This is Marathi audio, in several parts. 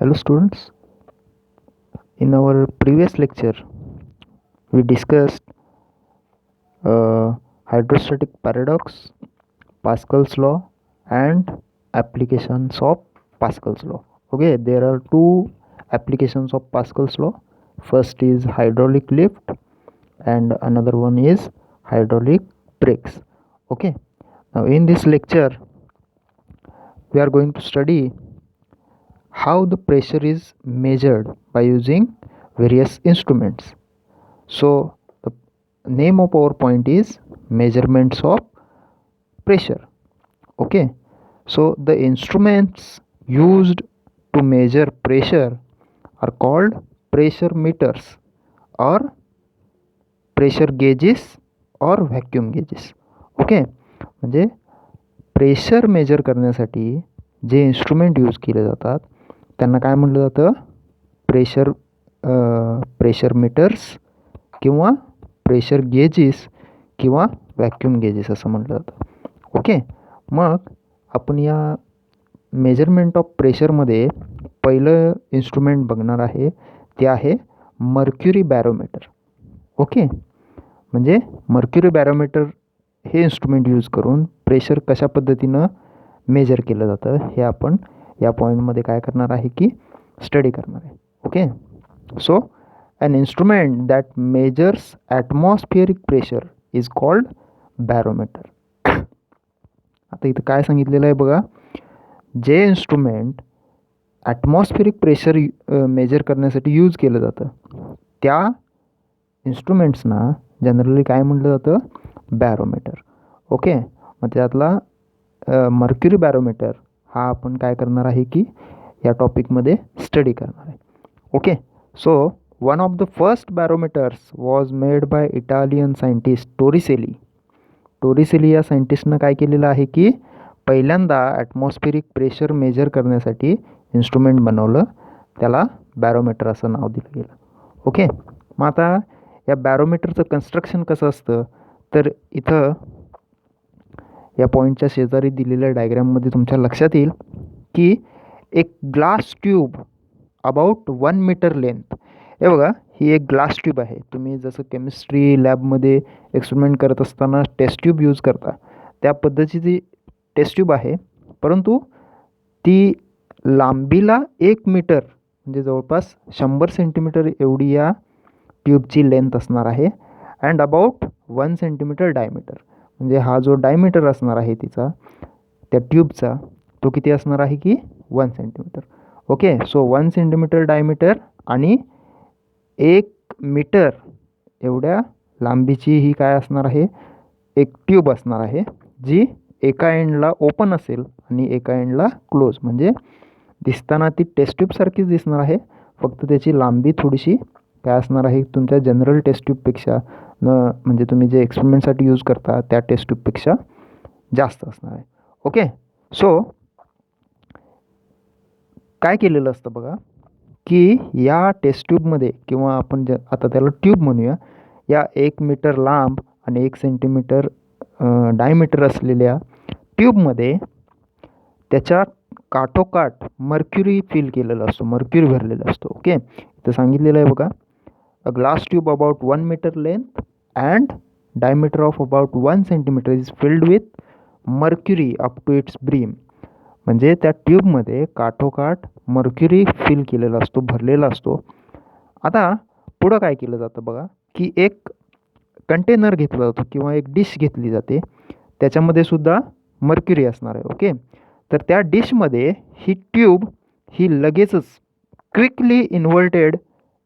Hello students, in our previous lecture we discussed hydrostatic paradox, Pascal's law and applications of Pascal's law. Okay, there are two applications of Pascal's law. First is hydraulic lift and another one is hydraulic brakes. Okay, now in this lecture we are going to study how the pressure is measured by using various instruments. So the name of our point is measurements of pressure. Okay, so the instruments used to measure pressure are called pressure meters or pressure gauges or vacuum gauges. Okay, म्हणजे प्रेशर मेजर करण्यासाठी जे इन्स्ट्रुमेंट यूज केले जातात त्यांना काय म्हटलं जातं? प्रेशर मीटर्स किंवा प्रेशर गेजेस किंवा व्हॅक्यूम गेजेस असं म्हटलं जातं. ओके, मग आपण या मेजरमेंट ऑफ प्रेशरमध्ये पहिलं इन्स्ट्रुमेंट बघणार आहे ते आहे मर्क्युरी बॅरोमीटर. ओके, म्हणजे मर्क्युरी बॅरोमीटर हे इन्स्ट्रुमेंट यूज करून प्रेशर कशा पद्धतीनं मेजर केलं जातं हे आपण या पॉईंटमध्ये काय करणार आहे की स्टडी करणार आहे. Okay, so an instrument that measures atmospheric pressure is called barometer. आता इथं काय सांगितलेलं आहे बघा, जे इन्स्ट्रुमेंट ॲटमॉस्फेरिक प्रेशर मेजर करण्यासाठी यूज केलं जातं त्या इन्स्ट्रुमेंट्सना जनरली काय म्हटलं जातं? बॅरोमीटर. ओके, मग त्यातला मर्क्युरी बॅरोमीटर हा आपण काय करणार आहे की या टॉपिकमध्ये स्टडी करणार आहे. Okay, so one of the first barometers was made by Italian scientist Torricelli. Torricelli या सायंटिस्टनं काय केलेलं आहे की पहिल्यांदा ॲटमॉस्फेरिक प्रेशर मेजर करण्यासाठी इन्स्ट्रुमेंट बनवलं, त्याला बॅरोमीटर असं नाव दिलं गेलं. ओके, मग आता या बॅरोमीटरचं कन्स्ट्रक्शन कसं असतं तर इथं या पॉईंटच्या शेजारी दिलेल्या डायग्राममध्ये तुमच्या लक्षात येईल की एक glass tube about 1 metre length, हे बघा ही एक ग्लास ट्यूब आहे. तुम्ही जसं केमिस्ट्री लॅबमध्ये एक्सपेरिमेंट करत असताना टेस्ट ट्यूब यूज करता त्या पद्धतीची टेस्ट ट्यूब आहे, परंतु ती लांबीला 1 मीटर म्हणजे जवळपास 100 सेंटीमीटर एवढी या ट्यूबची लेंथ असणार आहे. अँड अबाउट 1 सेंटीमीटर डायमीटर, म्हणजे हा जो डायमीटर असणार आहे तिचा त्या ट्यूबचा तो किती असणार आहे की 1 centimetre. Okay, so 1 centimetre diameter आणि 1 मीटर एवढ्या लांबीची ही काय असणार आहे? एक ट्यूब असणार आहे जी एका एंडला ओपन असेल आणि एका एंडला क्लोज, म्हणजे दिसताना ती टेस्ट ट्यूबसारखीच दिसणार आहे, फक्त त्याची लांबी थोडीशी काय असणार आहे तुमच्या जनरल टेस्ट ट्यूबपेक्षा म्हणजे तुम्ही जे एक्सपेरिमेंटसाठी यूज करता त्या टेस्ट ट्यूबपेक्षा जास्त असणार आहे. ओके, सो काय केलेलं असतं बघा की या टेस्ट ट्यूबमध्ये किंवा आपण आता त्याला ट्यूब म्हणूया, या 1 मीटर लांब आणि 1 सेंटीमीटर डायमीटर असलेल्या ट्यूबमध्ये त्याच्या काठोकाठ मर्क्युरी फिल केलेला असतो, मर्क्युरी भरलेला असतो. ओके, इथं सांगितलेलं आहे बघा, a glass tube about 1 metre length and diameter of about 1 centimetre is filled with mercury up to its brim. म्हणजे त्या ट्यूबमध्ये काठोकाठ मर्क्युरी फिल केलेला असतो, भरलेला असतो. आता पुढं काय केलं जातं बघा की एक कंटेनर घेतला जातो किंवा एक डिश घेतली जाते, त्याच्यामध्ये सुद्धा मर्क्युरी असणार आहे. ओके, तर त्या डिशमध्ये ही ट्यूब ही लगेचच quickly inverted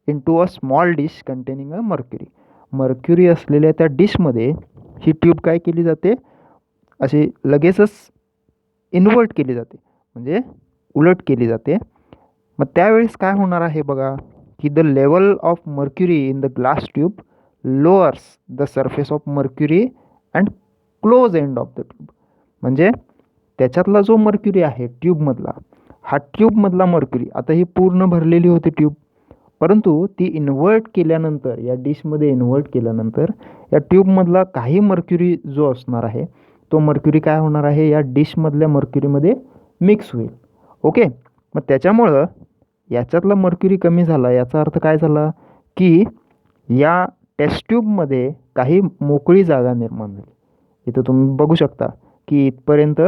into a small dish containing a mercury. Mercury असलेल्या त्या डिशमध्ये ही ट्यूब काय केली जाते? अशी लगेचच इन्व्हर्ट केली जाते, म्हणजे उलट केली जाते. मग त्यावेळेस काय होणार आहे बघा की the level of mercury in the glass tube lowers the surface of mercury and close end of the tube. म्हणजे त्याच्यातला जो मर्क्युरी आहे ट्यूबमधला, हा ट्यूबमधला मर्क्युरी, आता ही पूर्ण भरलेली होती ट्यूब, परंतु ती इन्व्हर्ट केल्यानंतर या डिशमध्ये इन्व्हर्ट केल्यानंतर या ट्यूबमधला काही मर्क्युरी जो असणार आहे तो मर्क्युरी काय होणार आहे या डिशमधल्या मर्क्युरीमध्ये मिक्स होईल. ओके, मग त्याच्यामुळं याच्यातला मर्क्युरी कमी झाला याचा अर्थ काय झाला की या टेस्ट ट्यूबमध्ये काही मोकळी जागा निर्माण झाली. इथं तुम्ही बघू शकता की इथपर्यंत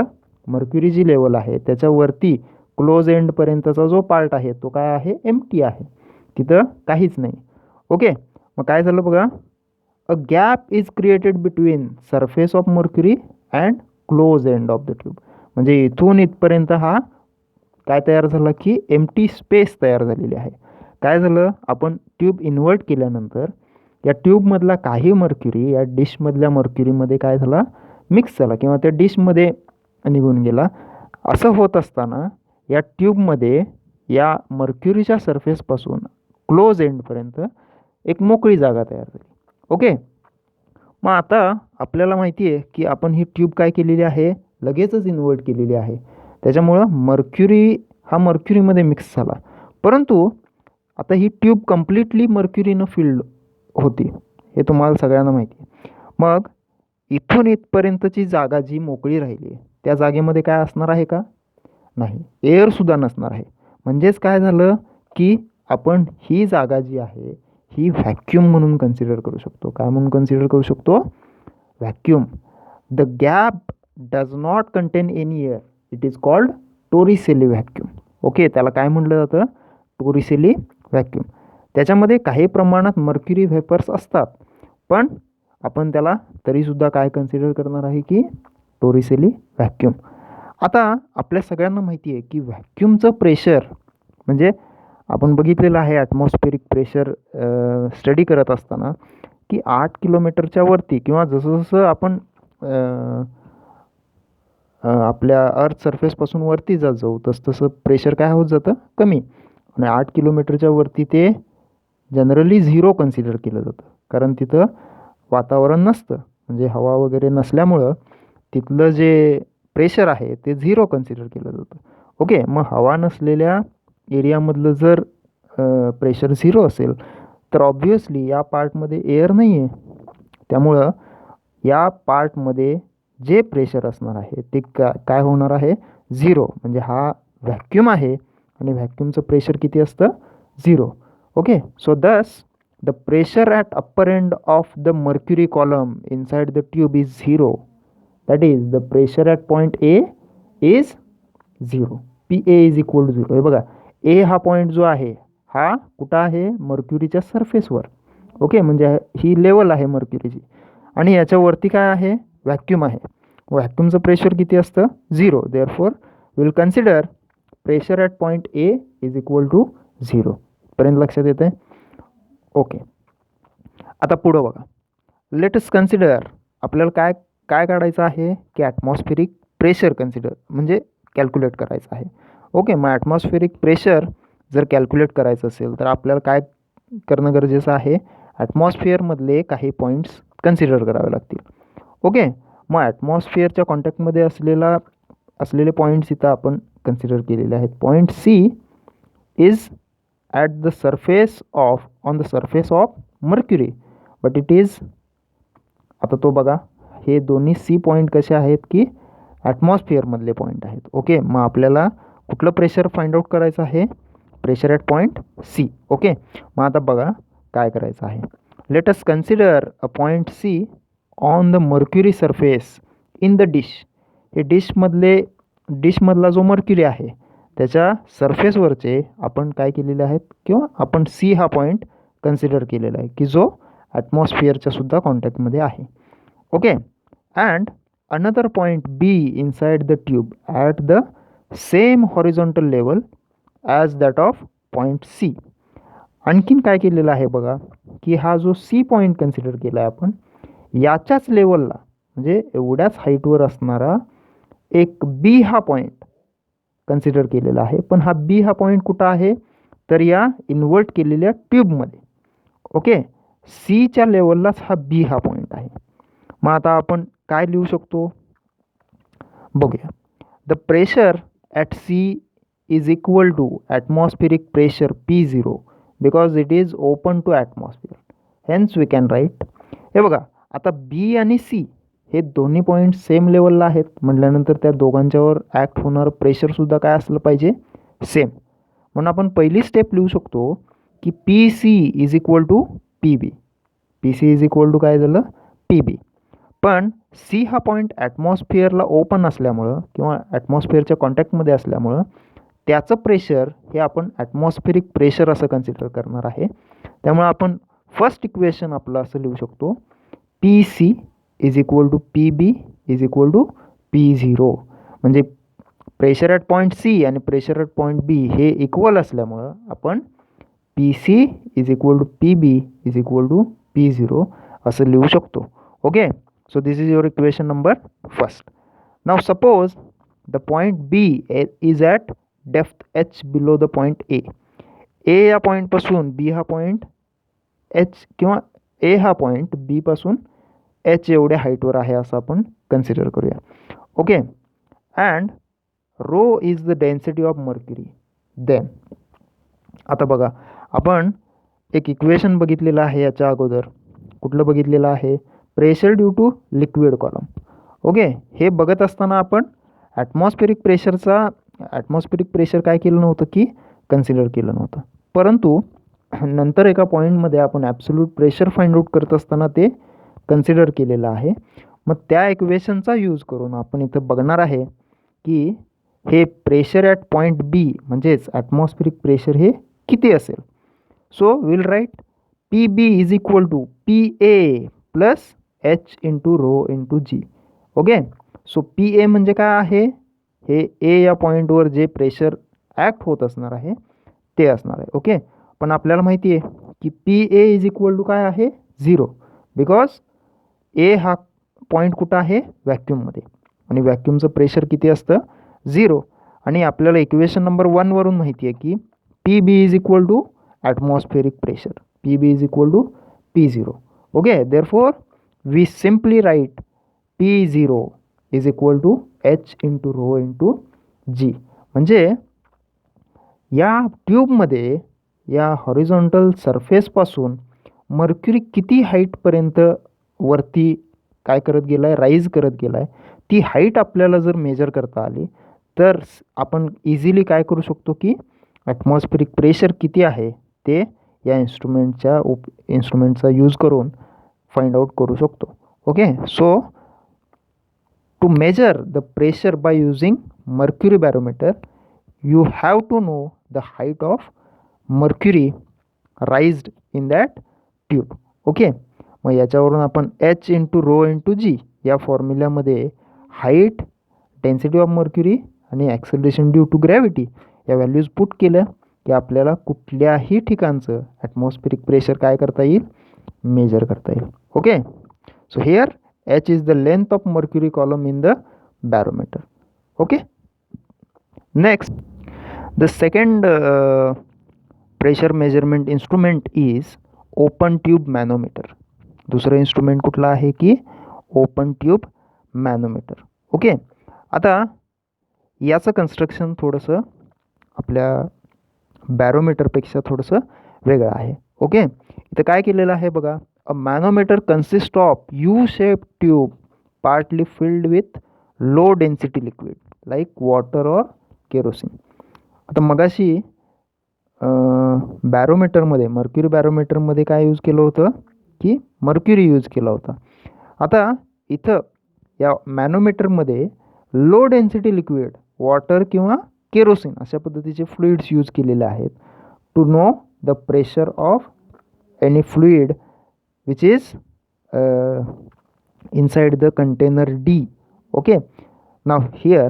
मर्क्युरी जी लेवल आहे त्याच्यावरती क्लोज एंडपर्यंतचा जो पार्ट आहे तो काय आहे, एम्प्टी आहे, तिथं काहीच नाही. ओके, मग काय झालं बघा, a gap is created between surface of mercury and close end of the tube. म्हणजे इथून इथपर्यंत हा काय तयार झाला की एम्प्टी स्पेस तयार झालेली आहे. काय झालं, आपण ट्यूब इन्व्हर्ट केल्यानंतर या ट्यूबमधला काही मर्क्युरी या डिशमधल्या मर्क्युरीमध्ये काय झाला, मिक्स झाला किंवा त्या डिशमध्ये निघून गेला. असं होत असताना या ट्यूबमध्ये या मर्क्युरीच्या सरफेसपासून क्लोज एंडपर्यंत एक मोकळी जागा तयार झाली. ओके, मग आता आपल्याला माहिती आहे की आपण ही ट्यूब काय केलेली आहे, लगेचच इन्व्हर्ट केलेली आहे. त्याच्यामुळं मर्क्युरी हा मर्क्युरीमध्ये मिक्स झाला. परंतु आता ही ट्यूब कम्प्लिटली मर्क्युरीनं फिल्ड होती, हे तुम्हाला सगळ्यांना माहिती आहे. मग इथून इथपर्यंतची जागा जी मोकळी राहिली त्या जागेमध्ये काय असणार आहे का, नाही, एअरसुद्धा नसणार आहे. म्हणजेच काय झालं की आपण ही जागा जी आहे ही व्हॅक्यूम म्हणून कन्सिडर करू शकतो. काय म्हणून कन्सिडर करू शकतो, vacuum. The gap does not content any air, it is called Torricelli vacuum. Okay, त्याला काय म्हटलं जातं, टोरिसेली व्हॅक्यूम. त्याच्यामध्ये काही प्रमाणात मर्क्युरी व्हेपर्स असतात, पण आपण त्याला तरीसुद्धा काय कन्सिडर करणार आहे की टोरिसेली व्हॅक्यूम. आता आपल्या सगळ्यांना माहिती आहे की व्हॅक्यूमचं प्रेशर म्हणजे आपण बघितलेलं आहे ॲटमॉस्फेरिक प्रेशर स्टडी करत असताना की 8 किलोमीटरच्या वरती किंवा जसं जसं आपण आपल्या अर्थ सरफेसपासून वरती जात जाऊ तसं प्रेशर काय होत जातं, कमी. आणि 8 किलोमीटरच्या वरती ते जनरली 0 कन्सिडर केलं जातं, कारण तिथं वातावरण नसतं, म्हणजे हवा वगैरे नसल्यामुळं तिथलं जे प्रेशर आहे ते 0 कन्सिडर केलं जातं. ओके, मग हवा नसलेल्या एरियामधलं जर प्रेशर 0 असेल तर ऑब्व्हियसली या पार्टमध्ये एअर नाही आहे, त्यामुळं या पार्टमध्ये जे प्रेशर असणार आहे ते काय होणार आहे, 0. म्हणजे हा व्हॅक्यूम आहे आणि व्हॅक्यूमचं प्रेशर किती असतं, 0. Okay, so thus the pressure at upper end of the mercury column inside the tube is 0. That is the pressure at point A is 0. PA is equal to 0. हे बघा, ए हा पॉईंट जो आहे हा कुठं आहे, मर्क्युरीच्या सरफेसवर. ओके, म्हणजे ही लेवल आहे मर्क्युरीची आणि याच्यावरती काय आहे, व्हॅक्यूम आहे. व्हॅक्यूमचं प्रेशर किती असतं, 0. Therefore will consider pressure at point A is equal to 0. पर्यंत लक्षात येतं आहे. ओके, आता पुढं बघा, लेटस कन्सिडर, आपल्याला काय काय काढायचं आहे की ॲटमॉस्फेरिक प्रेशर कन्सिडर म्हणजे कॅल्क्युलेट करायचं आहे. ओके, मग ॲटमॉस्फेरिक प्रेशर जर कॅल्क्युलेट करायचं असेल तर आपल्याला काय करणं गरजेचं आहे, ॲटमॉस्फिअरमधले काही पॉईंट्स कन्सिडर करावे लागतील. ओके, मग ॲटमॉस्फिअरच्या कॉन्टॅक्टमध्ये असलेले पॉईंट्स इथं आपण कन्सिडर केलेले आहेत. Point C is at the surface on the surface of mercury, but it is, आता तो बघा, हे दोन्ही C पॉईंट कसे आहेत की ॲटमॉस्फिअरमधले पॉईंट आहेत. ओके, मग आपल्याला कुठलं प्रेशर फाइंड आउट करायचं आहे, pressure at point C. Okay, मग आता बघा काय करायचं आहे. Let us consider a point C on the mercury surface in the dish. हे डिशमधला जो मर्क्युरी आहे त्याच्या सरफेसवरचे आपण काय केलेले आहेत किंवा आपण C हा पॉईंट कन्सिडर केलेला आहे की जो ॲटमॉस्फिअरच्या सुद्धा कॉन्टॅक्टमध्ये आहे. Okay, and another point B inside the tube at the same horizontal level as that of point C. आणखीन काय केलेलं आहे बघा की हा जो C पॉईंट कन्सिडर केला आहे आपण, याच्याच लेवलला म्हणजे एवढ्याच हाईटवर असणारा एक B हा पॉईंट कन्सिडर केलेला आहे. पण हा B हा पॉईंट कुठं आहे, तर या इन्व्हर्ट केलेल्या ट्यूबमध्ये. ओके, Cच्या लेवललाच हा B हा पॉईंट आहे. मग आता आपण काय लिहू शकतो बघूया. The pressure at C is equal to atmospheric pressure P0 because it is open to atmosphere. Hence we can write. हे बघा, आता B आणि C हे दोन्ही पॉईंट सेम लेवलला आहेत म्हटल्यानंतर त्या दोघांच्यावर ॲक्ट होणारं प्रेशरसुद्धा काय असलं पाहिजे, सेम. म्हणून आपण पहिली स्टेप लिहू शकतो की P C is equal to P B. P C is equal to काय झालं, पी बी. पण सी हा पॉईंट ॲटमॉस्फिअरला ओपन असल्यामुळं किंवा ॲटमॉस्फिअरच्या कॉन्टॅक्टमध्ये असल्यामुळं त्याचं प्रेशर हे आपण ॲटमॉस्फिरिक प्रेशर असं कन्सिडर करणार आहे. त्यामुळे आपण फर्स्ट इक्वेशन आपलं असं लिहू शकतो, P C is equal to P B is equal to P zero. म्हणजे प्रेशर ॲट पॉईंट सी आणि प्रेशर ॲट पॉईंट बी हे इक्वल असल्यामुळं आपण P C is equal to P B is equal to P zero असं लिहू शकतो. Okay, so this is your equation number first. Now suppose the point B is at depth h below the point A. A या पॉईंट पासून B हा पॉईंट H किंवा A हा पॉईंट B पासून H एवढ्या हाईटवर आहे असं आपण कन्सिडर करूया. Okay, and rho is the density of mercury. Then आता बघा, आपण एक इक्वेशन बघितलेलं आहे याच्या अगोदर. कुठलं बघितलेलं आहे, pressure due to liquid column. Okay, हे बघत असताना आपण ॲटमॉस्फेरिक प्रेशर काय केलं नव्हतं की कन्सिडर केलं नव्हतं. परंतु नंतर एका पॉईंटमध्ये आपण ॲब्सोल्यूट प्रेशर फाइंड आउट करत असताना ते कन्सिडर केलेलं आहे. मग त्या इक्वेशनचा यूज करून आपण इथं बघणार आहे की हे प्रेशर ॲट पॉईंट बी म्हणजेच ॲटमॉस्फेरिक प्रेशर हे किती असेल. So will write P B is equal to P A plus H into rho into G. Okay, so P A म्हणजे काय आहे, हे ए या पॉईंटवर जे प्रेशर ॲक्ट होत असणार आहे ते असणार आहे. ओके, पण आपल्याला माहिती आहे की P A is equal to काय आहे, झिरो. बिकॉज ए हा पॉईंट कुठं आहे, व्हॅक्यूममध्ये, आणि व्हॅक्यूमचं प्रेशर किती असतं, झिरो. आणि आपल्याला इक्वेशन नंबर 1 वरून माहिती आहे की P B is equal to atmospheric pressure, P B is equal to P zero. Okay, therefore we simply write P0 is equal to H into rho into G. म्हणजे या ट्यूबमध्ये या हॉरिझॉन्टल सरफेसपासून मर्क्युरी किती हाईटपर्यंत वरती काय करत गेला आहे, राईज करत गेला आहे, ती हाईट आपल्याला जर मेजर करता आली तर आपण इझिली काय करू शकतो की ॲटमॉस्फेरिक प्रेशर किती आहे ते या इन्स्ट्रुमेंटचा यूज करून फाइंड आउट करू शकतो. Okay, so to measure the pressure by using mercury barometer you have to know the height of mercury raised in that tube. Okay, मग याच्यावरून आपण H into rho into G या फॉर्म्युल्यामध्ये हाईट, डेन्सिटी ऑफ मर्क्युरी आणि ॲक्सेलरेशन ड्यू टू ग्रॅव्हिटी या व्हॅल्यूज पुट केल्या की आपल्याला कुठल्याही ठिकाणचं ॲटमॉस्फेरिक प्रेशर काय करता येईल, मेजर करता येईल. Okay, so here h is the length of mercury column in the barometer. Okay, next the second pressure measurement instrument is open tube manometer. दुसरं इन्स्ट्रुमेंट कुठलं आहे की ओपन ट्यूब मॅनोमीटर. ओके, आता याचं कन्स्ट्रक्शन थोडंसं आपल्या बॅरोमीटरपेक्षा थोडंसं वेगळं आहे. ओके, इथं काय केलेलं आहे बघा, a manometer consists of U-shaped tube partly filled with low density liquid like water or kerosene. आता मगाशी बॅरोमीटरमध्ये, मर्क्युरी बॅरोमीटरमध्ये काय यूज केलं होतं की मर्क्युरी यूज केला होता. आता इथं या मॅनोमीटरमध्ये लो डेन्सिटी लिक्विड, वॉटर किंवा केरोसिन अशा पद्धतीचे फ्लुइड्स यूज केलेले आहेत to know the pressure of any fluid which is inside the container D. Okay, now here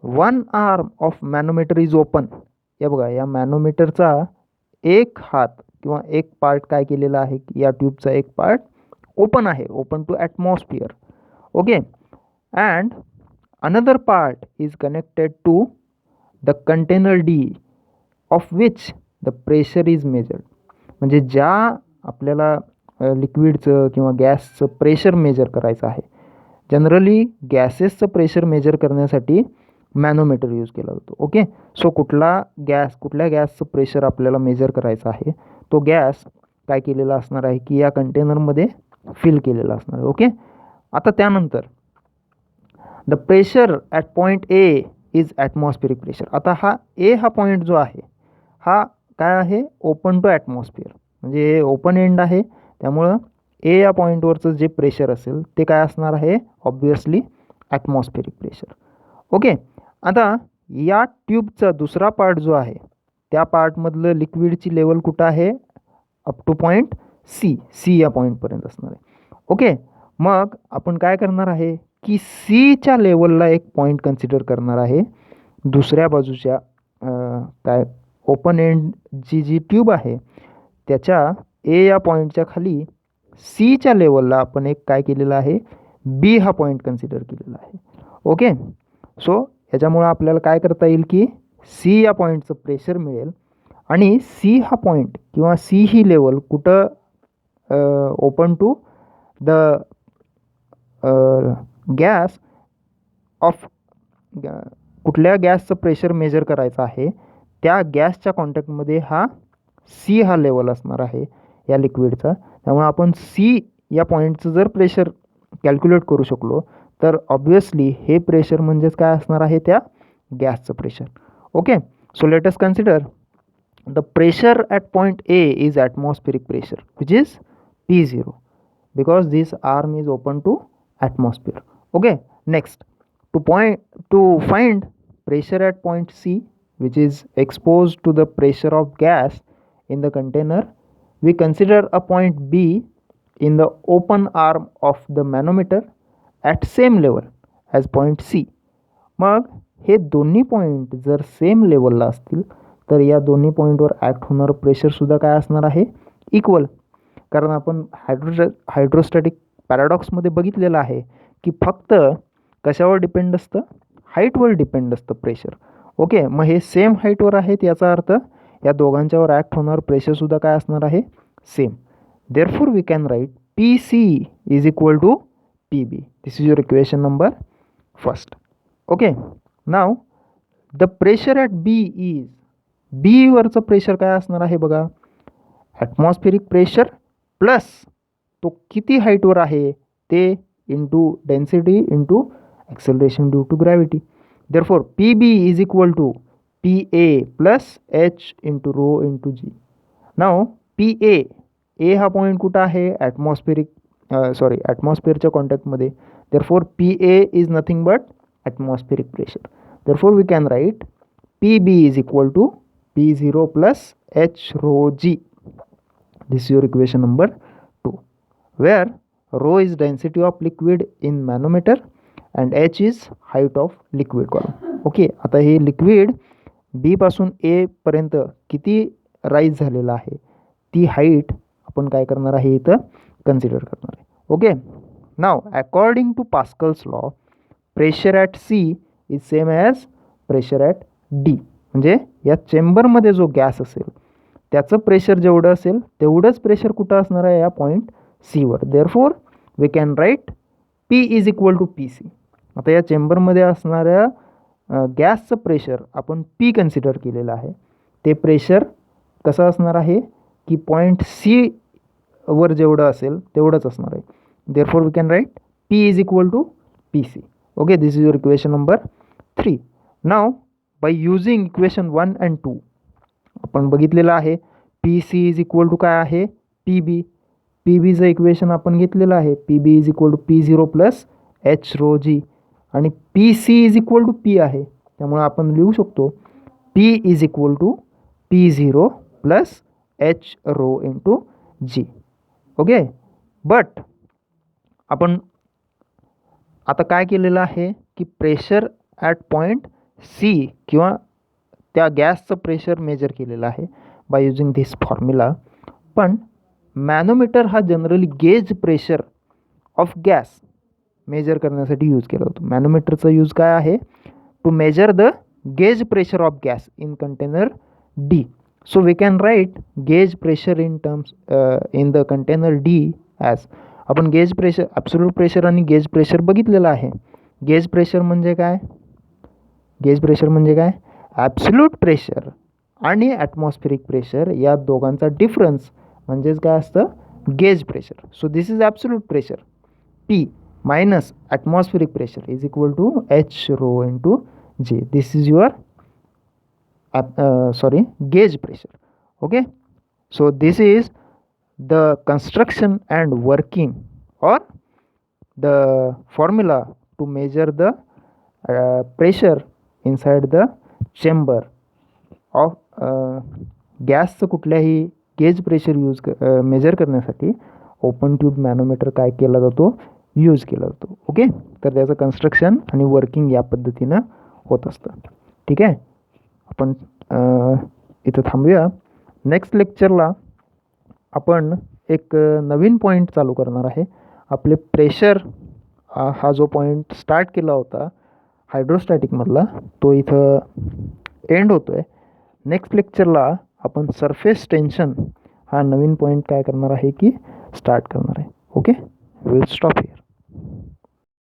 one arm of manometer is open. या बघा, या मॅनोमीटरचा एक हात किंवा एक पार्ट काय केलेला आहे की या ट्यूबचा एक पार्ट ओपन आहे, open to atmosphere. Okay, and another part is connected to the container D of which the pressure is measured. म्हणजे ज्या आपल्याला लिक्विडचं किंवा गॅसचं प्रेशर मेजर करायचं आहे, जनरली गॅसेसचं प्रेशर मेजर करण्यासाठी मॅनोमीटर यूज केला जातो. ओके, सो कुठल्या गॅसचं प्रेशर आपल्याला मेजर करायचं आहे, तो गॅस काय केलेला असणार आहे की या कंटेनरमध्ये फिल केलेला असणार आहे. ओके, आता त्यानंतर the pressure at point A is atmospheric pressure. आता हा ए हा पॉईंट जो आहे हा काय आहे, ओपन टू ॲटमॉस्फिअर, म्हणजे हे ओपन एंड आहे. त्यामुळं ए या पॉईंटवरचं जे प्रेशर असेल ते काय असणार आहे, ऑब्वियसली ॲटमॉस्फेरिक प्रेशर. ओके. आता या ट्यूबचा दुसरा पार्ट जो आहे त्या पार्टमधलं लिक्विडची लेवल कुठं आहे, अप टू पॉईंट सी या पॉईंटपर्यंत असणार आहे. ओके. मग आपण काय करणार आहे की सीच्या लेवलला एक पॉईंट कन्सिडर करणार आहे. दुसऱ्या बाजूच्या काय ओपन एंड जी ट्यूब आहे त्याच्या ए या पॉईंटच्या खाली सीच्या लेवलला आपण एक काय केलेलं आहे, बी हा पॉईंट कन्सिडर केलेला आहे. ओके. सो याच्यामुळं आपल्याला काय करता येईल की सी या पॉईंटचं प्रेशर मिळेल आणि सी हा पॉईंट किंवा सी ही लेवल कुठं open to the gas of कुठल्या गॅसचं प्रेशर मेजर करायचं आहे त्या गॅसच्या कॉन्टॅक्टमध्ये हा सी हा लेवल असणार आहे या लिक्विडचा. त्यामुळे आपण सी या पॉईंटचं जर प्रेशर कॅल्क्युलेट करू शकलो तर ऑब्वियसली हे प्रेशर म्हणजेच काय असणार आहे, त्या गॅसचं pressure. Okay. So let us consider the pressure at point A is atmospheric pressure which is P0 because this arm is open to atmosphere. Okay. Next, to find pressure at point C which is exposed to the pressure of gas in the container, we consider a point B in the open arm of the manometer at same level as point C. मग हे दोन्ही पॉईंट जर सेम लेवलला असतील तर या दोन्ही पॉईंटवर ॲक्ट होणारं प्रेशरसुद्धा काय असणार आहे, इक्वल. कारण आपण हायड्रोस्टॅटिक पॅराडॉक्समध्ये बघितलेलं आहे की फक्त कशावर डिपेंड असतं, हाईटवर डिपेंड असतं प्रेशर. ओके. मग हे सेम हाईटवर आहेत याचा अर्थ या दोघांच्यावर ॲक्ट होणार प्रेशरसुद्धा काय असणार आहे, same. Therefore we can write PC is equal to PB. This is your equation number first. Okay. Now the pressure at B is, बीवरचं प्रेशर काय असणार आहे बघा, ॲटमॉस्फेरिक प्रेशर प्लस तो किती हाईटवर आहे ते into density into acceleration due to gravity. Therefore PB is equal to PA plus H into rho into G. Now PA, A हा पॉईंट कुठं आहे, ॲटमॉस्फिअरच्या कॉन्टॅक्टमध्ये. Therefore PA is nothing but atmospheric pressure. Therefore we can write PB is equal to P0 plus H rho G. This is your equation number 2, where rho is density of liquid in manometer and H is height of liquid column. Okay. आता हे लिक्विड B पासून A पर्यंत किती राईज झालेलं आहे ती हाईट आपण काय करणार आहे, इथं कन्सिडर करणार आहे. Okay. Now according to Pascal's law pressure at C is same as pressure at D. म्हणजे या चेंबरमध्ये जो गॅस असेल त्याचं प्रेशर जेवढं असेल तेवढंच प्रेशर कुठं असणार आहे, या पॉईंट सीवर. Therefore we can write P is equal to PC. आता या चेंबरमध्ये असणाऱ्या गॅसचं प्रेशर आपण P कन्सिडर केलेलं आहे. ते प्रेशर कसं असणार आहे की पॉईंट सी वर जेवढं असेल तेवढंच असणार आहे. Therefore we can write P is equal to PC. Okay. This is your equation number 3. Now by using equation 1 and 2 आपण बघितलेलं आहे PC इज इक्वल टू काय आहे, PB. PBचं इक्वेशन आपण घेतलेलं आहे, PB is equal to P0 plus H rho G आणि PC is equal to P आहे. त्यामुळे आपण लिहू शकतो P is equal to P0 plus H rho into G. Okay. But आपण आता काय केलेलं आहे की प्रेशर ॲट पॉईंट C किंवा त्या गॅसचं प्रेशर मेजर केलेलं आहे बाय युजिंग धिस फॉर्म्युला. पण मॅनोमीटर हा generally gauge pressure of gas measure करण्यासाठी यूज केला होतो. मॅनोमीटरचा यूज काय आहे, to measure the gauge pressure of gas in container D. So we can write gauge pressure in terms in the container D as, आपण गेज प्रेशर, ॲब्सोल्यूट प्रेशर आणि गेज प्रेशर बघितलेलं आहे. गेज प्रेशर म्हणजे काय, ॲब्सोल्यूट प्रेशर आणि ॲटमॉस्फेरिक प्रेशर या दोघांचा डिफरन्स म्हणजेच काय असतं, gauge pressure. So this is absolute pressure P minus atmospheric pressure is equal to H rho into G. This is your gauge pressure. Okay, so this is the construction and working or the formula to measure the pressure inside the chamber of गॅसचं कुठल्याही गेज प्रेशर मेजर करण्यासाठी ओपन ट्यूब मॅनोमीटर काय केला जातो, यूज केला जातो. ओके, तर त्याचं कन्स्ट्रक्शन आणि वर्किंग या पद्धतीनं होत असतं. ठीक आहे, आपण इथं थांबूया. नेक्स्ट लेक्चरला आपण एक नवीन पॉईंट चालू करणार आहे. आपले प्रेशर हा जो पॉईंट स्टार्ट केला होता हायड्रोस्टॅटिकमधला तो इथं एंड होतो आहे. नेक्स्ट लेक्चरला आपण सरफेस टेन्शन हा नवीन पॉईंट काय करणार आहे की स्टार्ट करणार आहे. Okay, will stop here.